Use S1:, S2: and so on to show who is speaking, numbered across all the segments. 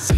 S1: Hey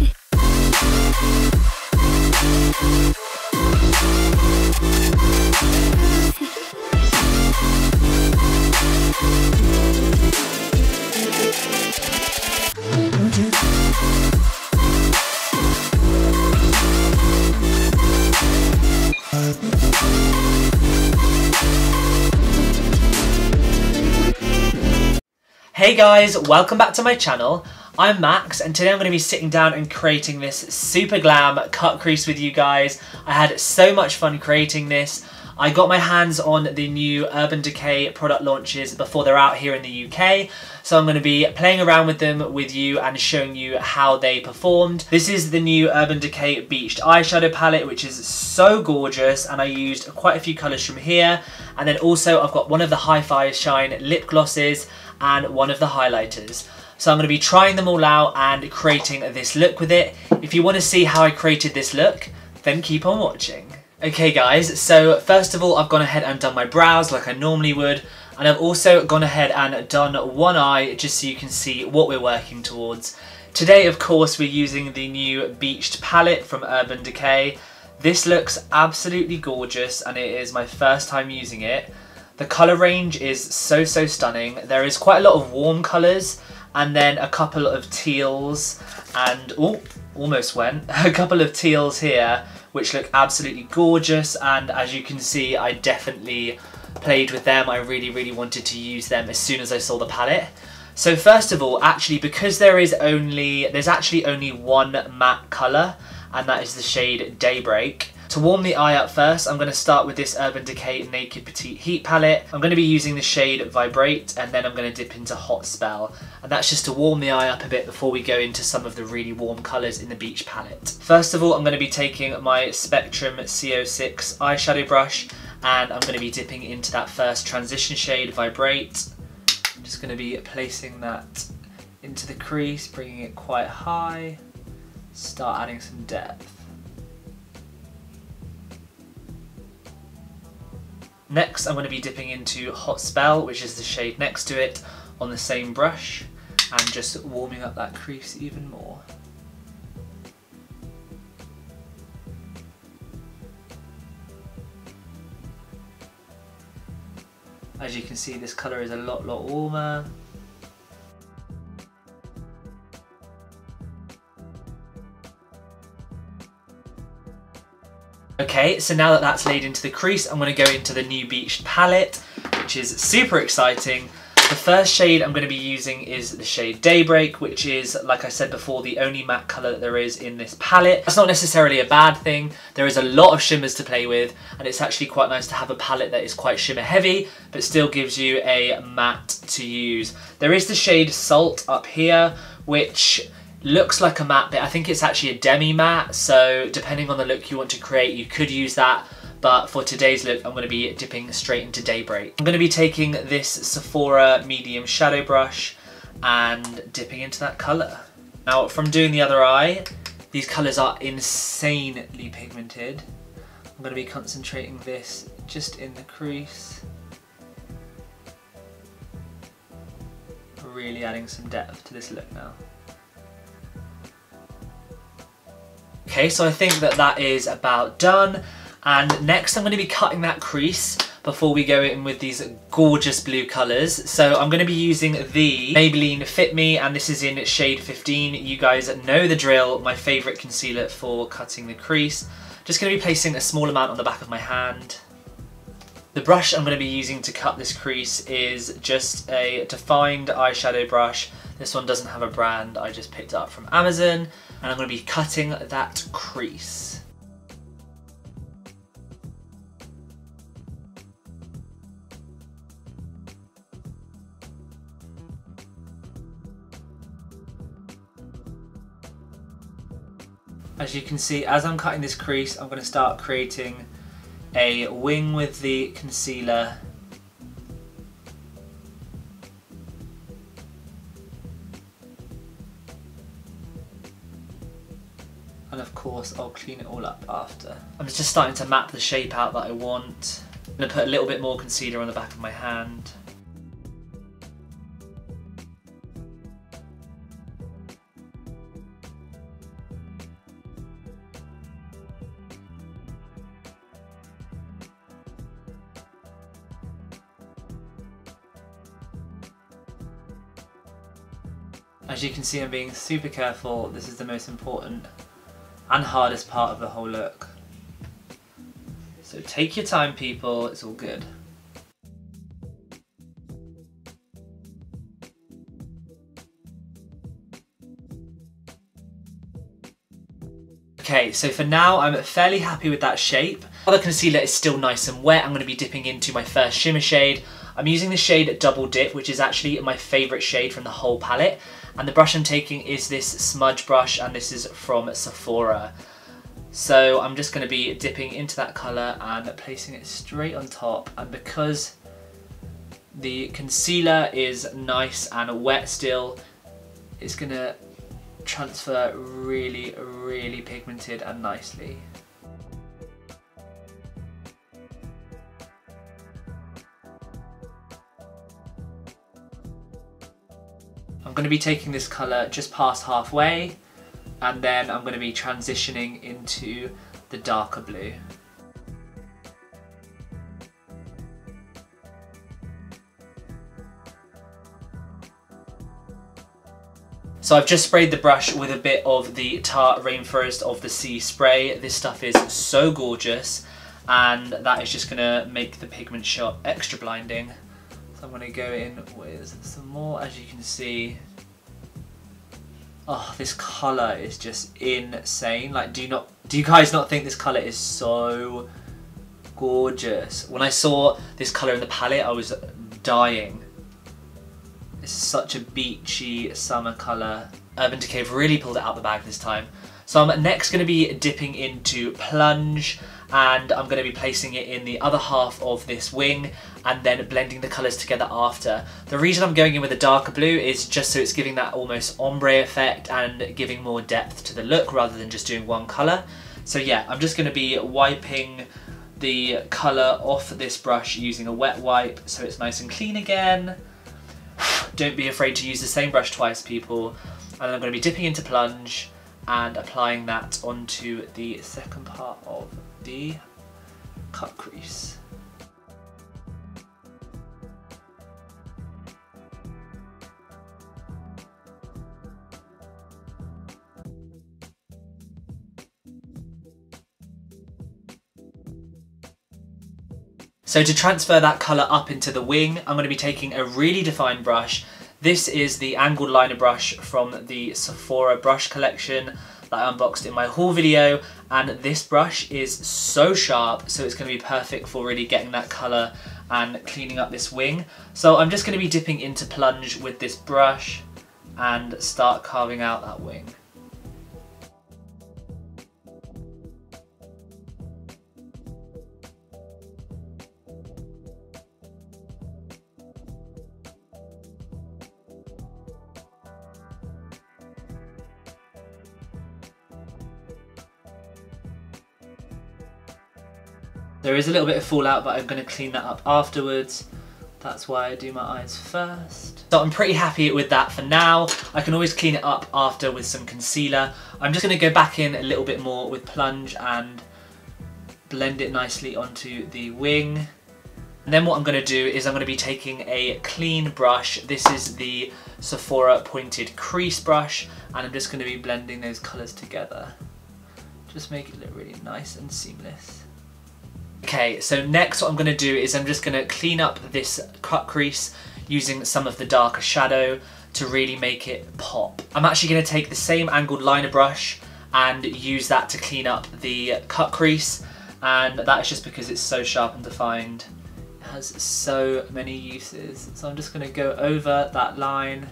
S1: guys, welcome back to my channel. I'm Max and today I'm going to be sitting down and creating this super glam cut crease with you guys. I had so much fun creating this. I got my hands on the new Urban Decay product launches before they're out here in the UK. So I'm going to be playing around with them with you and showing you how they performed. This is the new Urban Decay Beached Eyeshadow palette, which is so gorgeous, and I used quite a few colours from here. And then also I've got one of the Hifi Shine lip glosses and one of the highlighters. So I'm going to be trying them all out and creating this look with it. If you want to see how I created this look, then keep on watching. Okay guys, so first of all I've gone ahead and done my brows like I normally would, and I've also gone ahead and done one eye just so you can see what we're working towards. Today of course we're using the new Beached palette from Urban Decay. This looks absolutely gorgeous and it is my first time using it. The colour range is so stunning. There is quite a lot of warm colours and then a couple of teals and, oh, almost went, a couple of teals here which look absolutely gorgeous, and as you can see I definitely played with them. I really wanted to use them as soon as I saw the palette. So first of all, actually because there's actually only one matte colour, and that is the shade Daybreak. To warm the eye up first, I'm going to start with this Urban Decay Naked Petite Heat palette. I'm going to be using the shade Vibrate, and then I'm going to dip into Hot Spell. And that's just to warm the eye up a bit before we go into some of the really warm colours in the Beach palette. First of all, I'm going to be taking my Spectrum xoxo eyeshadow brush, and I'm going to be dipping into that first transition shade, Vibrate. I'm just going to be placing that into the crease, bringing it quite high. Start adding some depth. Next, I'm going to be dipping into Hot Spell, which is the shade next to it, on the same brush, and just warming up that crease even more. As you can see, this colour is a lot warmer. Okay, so now that that's laid into the crease, I'm going to go into the new Beached palette, which is super exciting. The first shade I'm going to be using is the shade Daybreak, which is, like I said before, the only matte colour that there is in this palette. That's not necessarily a bad thing. There is a lot of shimmers to play with, and it's actually quite nice to have a palette that is quite shimmer heavy, but still gives you a matte to use. There is the shade Salt up here, which looks like a matte, but I think it's actually a demi matte, so depending on the look you want to create you could use that, but for today's look I'm going to be dipping straight into Daybreak. I'm going to be taking this Sephora medium shadow brush and dipping into that colour. Now from doing the other eye, these colours are insanely pigmented. I'm going to be concentrating this just in the crease, really adding some depth to this look now. Okay, so I think that is about done, and next I'm going to be cutting that crease before we go in with these gorgeous blue colours. So I'm going to be using the Maybelline Fit Me, and this is in shade 15. You guys know the drill, my favourite concealer for cutting the crease. Just going to be placing a small amount on the back of my hand. The brush I'm going to be using to cut this crease is just a defined eyeshadow brush. This one doesn't have a brand, I just picked it up from Amazon, and I'm going to be cutting that crease. As you can see, as I'm cutting this crease, I'm going to start creating a wing with the concealer. And of course I'll clean it all up after. I'm just starting to map the shape out that I want. I'm going to put a little bit more concealer on the back of my hand. As you can see, I'm being super careful. This is the most important and hardest part of the whole look. So take your time, people, it's all good. Okay, so for now I'm fairly happy with that shape. While the concealer is still nice and wet, I'm going to be dipping into my first shimmer shade. I'm using the shade Double Dip, which is actually my favourite shade from the whole palette. And the brush I'm taking is this smudge brush, and this is from Sephora. So I'm just going to be dipping into that colour and placing it straight on top. And because the concealer is nice and wet still, it's going to transfer really, really pigmented and nicely. I'm going to be taking this colour just past halfway, and then I'm going to be transitioning into the darker blue. So I've just sprayed the brush with a bit of the Tarte Rainforest of the Sea spray. This stuff is so gorgeous, and that is just going to make the pigment shot extra blinding. So I'm going to go in with some more. As you can see, oh, this colour is just insane. Like, do you guys not think this colour is so gorgeous? When I saw this colour in the palette, I was dying. It's such a beachy summer colour. Urban Decay have really pulled it out the bag this time. So I'm next going to be dipping into Plunge, and I'm going to be placing it in the other half of this wing and then blending the colours together after. The reason I'm going in with a darker blue is just so it's giving that almost ombre effect and giving more depth to the look rather than just doing one colour. So yeah, I'm just going to be wiping the colour off this brush using a wet wipe so it's nice and clean again. Don't be afraid to use the same brush twice, people. And then I'm going to be dipping into Plunge and applying that onto the second part of the cut crease. So to transfer that colour up into the wing, I'm going to be taking a really defined brush. This is the angled liner brush from the Sephora brush collection that I unboxed in my haul video, and this brush is so sharp, so it's going to be perfect for really getting that colour and cleaning up this wing. So I'm just going to be dipping into Plunge with this brush and start carving out that wing. There is a little bit of fallout, but I'm going to clean that up afterwards. That's why I do my eyes first. So I'm pretty happy with that for now. I can always clean it up after with some concealer. I'm just going to go back in a little bit more with Plunge and blend it nicely onto the wing. And then what I'm going to do is I'm going to be taking a clean brush. This is the Sephora pointed crease brush, and I'm just going to be blending those colours together. Just make it look really nice and seamless. Okay, so next what I'm going to do is I'm just going to clean up this cut crease using some of the darker shadow to really make it pop. I'm actually going to take the same angled liner brush and use that to clean up the cut crease, and that is just because it's so sharp and defined. It has so many uses. So I'm just going to go over that line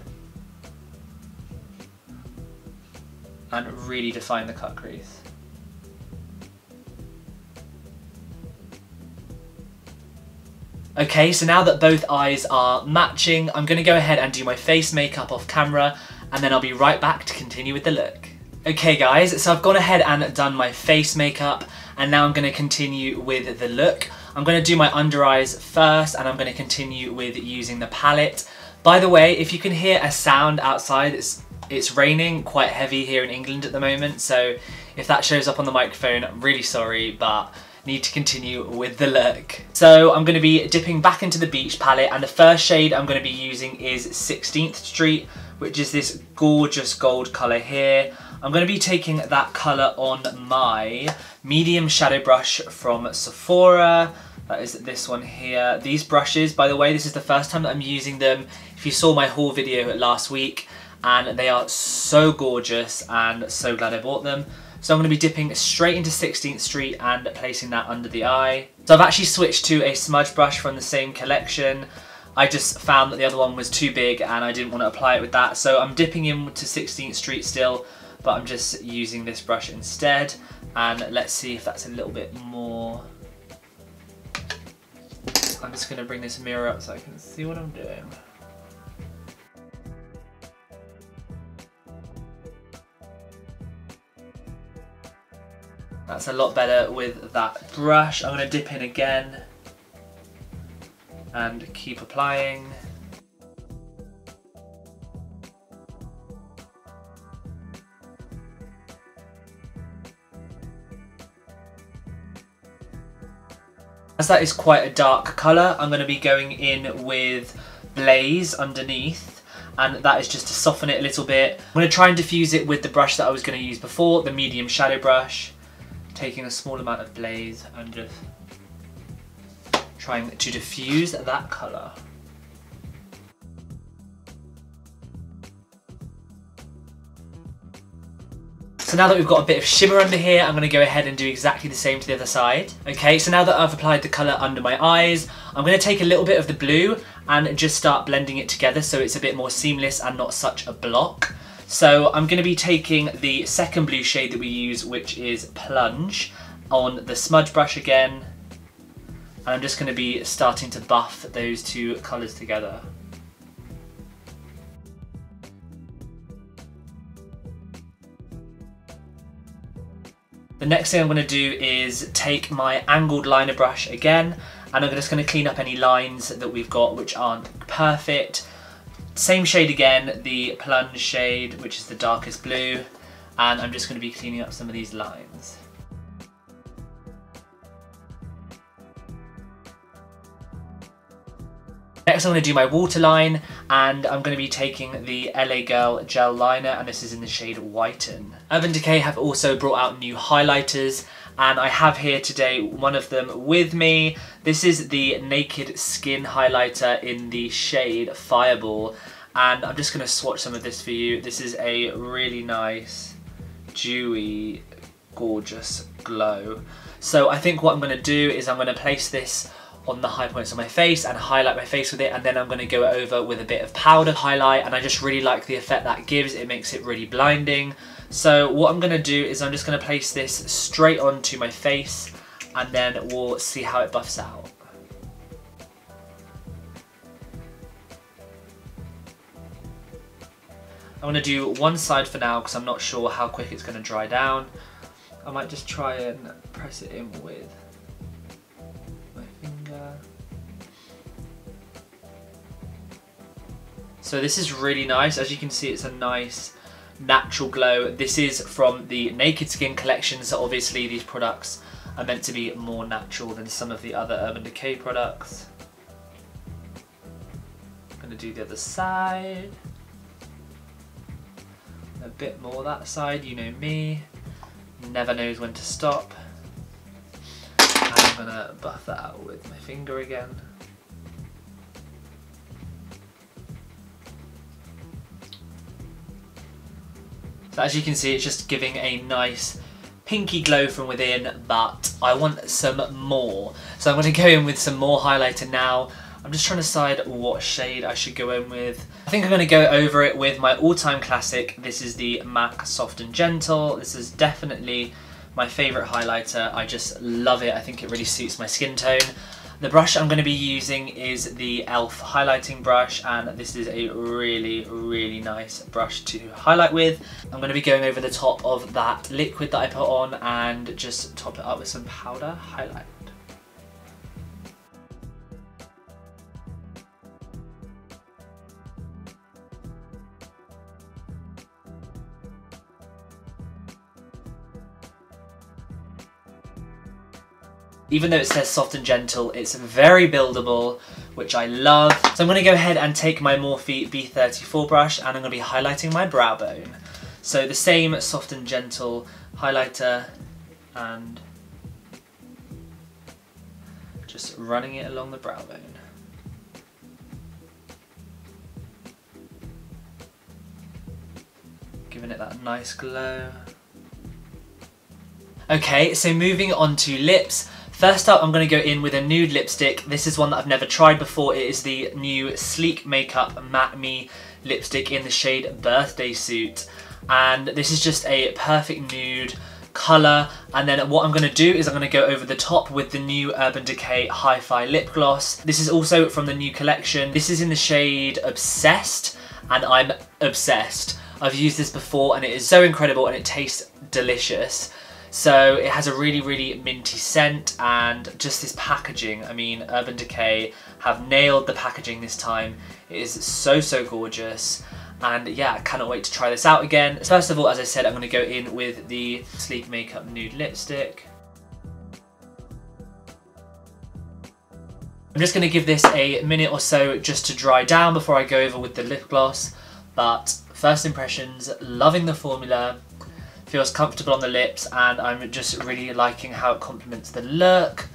S1: and really define the cut crease. Okay, so now that both eyes are matching, I'm going to go ahead and do my face makeup off camera, and then I'll be right back to continue with the look. Okay guys, so I've gone ahead and done my face makeup, and now I'm going to continue with the look. I'm going to do my under eyes first, and I'm going to continue with using the palette. By the way, if you can hear a sound outside, it's raining quite heavy here in England at the moment, so if that shows up on the microphone, I'm really sorry, but need to continue with the look. So I'm going to be dipping back into the beach palette, and the first shade I'm going to be using is 16th Street, which is this gorgeous gold colour here. I'm going to be taking that colour on my medium shadow brush from Sephora. That is this one here. These brushes, by the way, this is the first time that I'm using them. If you saw my haul video last week, and they are so gorgeous and so glad I bought them. So I'm going to be dipping straight into 16th Street and placing that under the eye. So I've actually switched to a smudge brush from the same collection. I just found that the other one was too big and I didn't want to apply it with that. So I'm dipping into 16th Street still, but I'm just using this brush instead. And let's see if that's a little bit more. I'm just going to bring this mirror up so I can see what I'm doing. That's a lot better with that brush. I'm going to dip in again and keep applying. As that is quite a dark colour, I'm going to be going in with Blaze underneath, and that is just to soften it a little bit. I'm going to try and diffuse it with the brush that I was going to use before, the medium shadow brush. Taking a small amount of Blaze and just trying to diffuse that colour. So now that we've got a bit of shimmer under here, I'm going to go ahead and do exactly the same to the other side. Okay, so now that I've applied the colour under my eyes, I'm going to take a little bit of the blue and just start blending it together so it's a bit more seamless and not such a block. So I'm going to be taking the second blue shade that we use, which is Plunge, on the smudge brush again. And I'm just going to be starting to buff those two colours together. The next thing I'm going to do is take my angled liner brush again, and I'm just going to clean up any lines that we've got which aren't perfect. Same shade again, the Plunge shade, which is the darkest blue, and I'm just going to be cleaning up some of these lines. Next I'm going to do my waterline, and I'm going to be taking the LA Girl gel liner, and this is in the shade Whiten. Urban Decay have also brought out new highlighters, and I have here today one of them with me. This is the Naked Skin highlighter in the shade Fireball, and I'm just going to swatch some of this for you. This is a really nice, dewy, gorgeous glow. So I think what I'm going to do is I'm going to place this on the high points of my face and highlight my face with it, and then I'm going to go over with a bit of powder highlight, and I just really like the effect that gives. It makes it really blinding. So what I'm going to do is I'm just going to place this straight onto my face, and then we'll see how it buffs out. I'm going to do one side for now because I'm not sure how quick it's going to dry down. I might just try and press it in with my finger. So this is really nice. As you can see, it's a nice natural glow. This is from the Naked Skin collection, so obviously these products are meant to be more natural than some of the other Urban Decay products. I'm going to do the other side. A bit more that side, you know me. Never knows when to stop. And I'm going to buff that out with my finger again. So as you can see, it's just giving a nice pinky glow from within, but I want some more. So I'm going to go in with some more highlighter now. I'm just trying to decide what shade I should go in with. I think I'm going to go over it with my all-time classic. This is the MAC Soft and Gentle. This is definitely my favourite highlighter. I just love it. I think it really suits my skin tone. The brush I'm going to be using is the e.l.f. highlighting brush, and this is a really, really nice brush to highlight with. I'm going to be going over the top of that liquid that I put on and just top it up with some powder highlight. Even though it says soft and gentle, it's very buildable which I love. So I'm going to go ahead and take my Morphe B34 brush and I'm going to be highlighting my brow bone. So the same soft and gentle highlighter and just running it along the brow bone. Giving it that nice glow. Okay, so moving on to lips. First up, I'm going to go in with a nude lipstick. This is one that I've never tried before. It is the new Sleek Makeup Matte Me lipstick in the shade Birthday Suit. And this is just a perfect nude colour. And then what I'm going to do is I'm going to go over the top with the new Urban Decay Hifi lip gloss. This is also from the new collection. This is in the shade Obsessed, and I'm obsessed. I've used this before and it is so incredible and it tastes delicious. So it has a really, really minty scent, and just this packaging. I mean, Urban Decay have nailed the packaging this time. It is so, so gorgeous. And yeah, I cannot wait to try this out again. First of all, as I said, I'm going to go in with the Sleek Makeup Nude Lipstick. I'm just going to give this a minute or so just to dry down before I go over with the lip gloss. But first impressions, loving the formula. Feels comfortable on the lips, and I'm just really liking how it complements the look.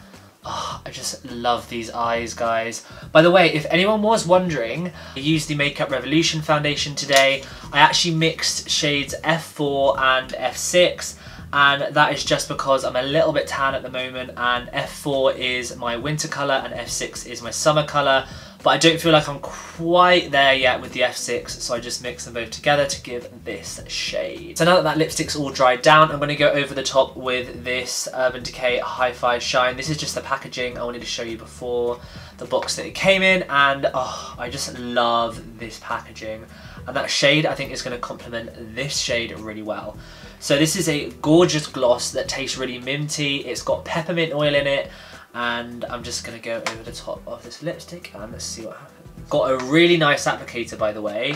S1: Oh, I just love these eyes, guys. By the way, if anyone was wondering, I used the Makeup Revolution foundation today. I actually mixed shades F4 and F6, and that is just because I'm a little bit tan at the moment, and F4 is my winter colour and F6 is my summer colour. But I don't feel like I'm quite there yet with the F6, so I just mix them both together to give this shade. So now that that lipstick's all dried down, I'm going to go over the top with this Urban Decay Hifi Shine. This is just the packaging I wanted to show you before, the box that it came in, and oh, I just love this packaging. And that shade I think is going to complement this shade really well. So this is a gorgeous gloss that tastes really minty. It's got peppermint oil in it. And I'm just going to go over the top of this lipstick and let's see what happens. Got a really nice applicator, by the way.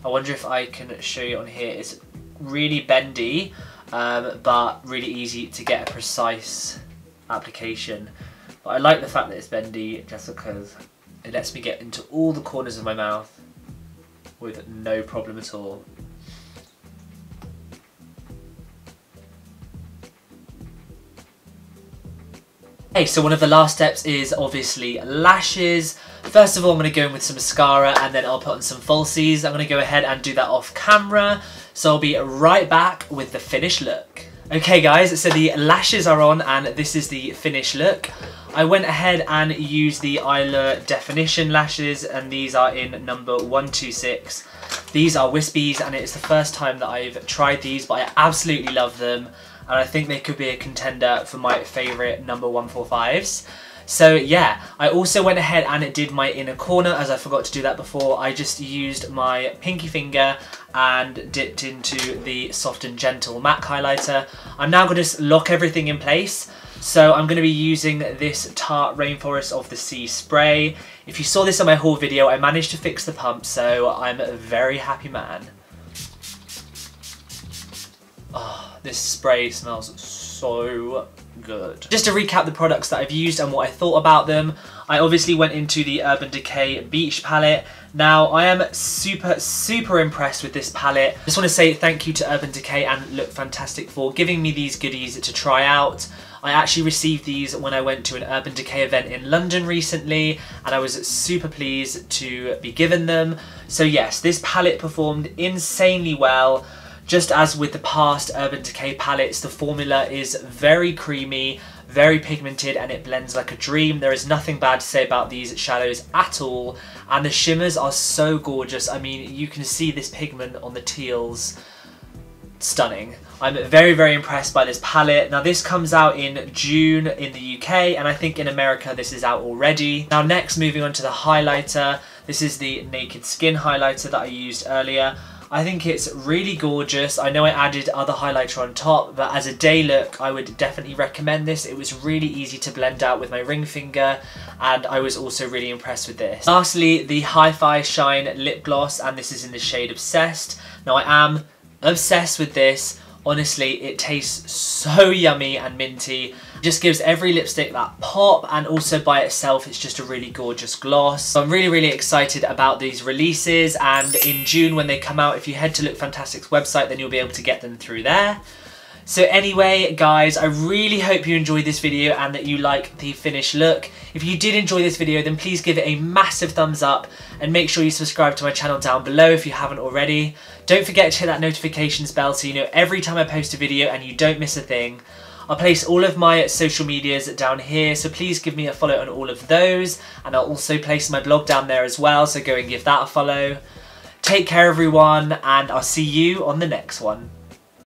S1: I wonder if I can show you on here. It's really bendy, but really easy to get a precise application. But I like the fact that it's bendy just because it lets me get into all the corners of my mouth with no problem at all. Okay, so one of the last steps is obviously lashes. First of all, I'm going to go in with some mascara and then I'll put on some falsies. I'm going to go ahead and do that off camera. So I'll be right back with the finished look. Okay guys, so the lashes are on and this is the finished look. I went ahead and used the Eyelure Definition lashes, and these are in number 126. These are wispies and it's the first time that I've tried these, but I absolutely love them. And I think they could be a contender for my favourite number 145s. So yeah, I also went ahead and did my inner corner, as I forgot to do that before. I just used my pinky finger and dipped into the Soft and Gentle MAC highlighter. I'm now going to lock everything in place. So I'm going to be using this Tarte Rainforest of the Sea spray. If you saw this on my haul video, I managed to fix the pump, so I'm a very happy man. Oh, this spray smells so good. Just to recap the products that I've used and what I thought about them, I obviously went into the Urban Decay Beach palette. Now, I am super impressed with this palette. I just want to say thank you to Urban Decay and Look Fantastic for giving me these goodies to try out. I actually received these when I went to an Urban Decay event in London recently, and I was super pleased to be given them. So yes, this palette performed insanely well. Just as with the past Urban Decay palettes, the formula is very creamy, very pigmented, and it blends like a dream. There is nothing bad to say about these shadows at all, and the shimmers are so gorgeous. I mean, you can see this pigment on the teals. Stunning. I'm very impressed by this palette. Now this comes out in June in the UK, and I think in America this is out already. Now next, moving on to the highlighter. This is the Naked Skin highlighter that I used earlier. I think it's really gorgeous. I know I added other highlighter on top, but as a day look, I would definitely recommend this. It was really easy to blend out with my ring finger, and I was also really impressed with this. Lastly, the Hifi Shine lip gloss, and this is in the shade Obsessed. Now I am obsessed with this. Honestly, it tastes so yummy and minty. It just gives every lipstick that pop, and also by itself it's just a really gorgeous gloss. So I'm really excited about these releases, and in June when they come out, if you head to Look Fantastic's website, then you'll be able to get them through there. So anyway, guys, I really hope you enjoyed this video and that you like the finished look. If you did enjoy this video, then please give it a massive thumbs up and make sure you subscribe to my channel down below if you haven't already. Don't forget to hit that notifications bell so you know every time I post a video and you don't miss a thing. I'll place all of my social medias down here, so please give me a follow on all of those, and I'll also place my blog down there as well, so go and give that a follow. Take care everyone, and I'll see you on the next one.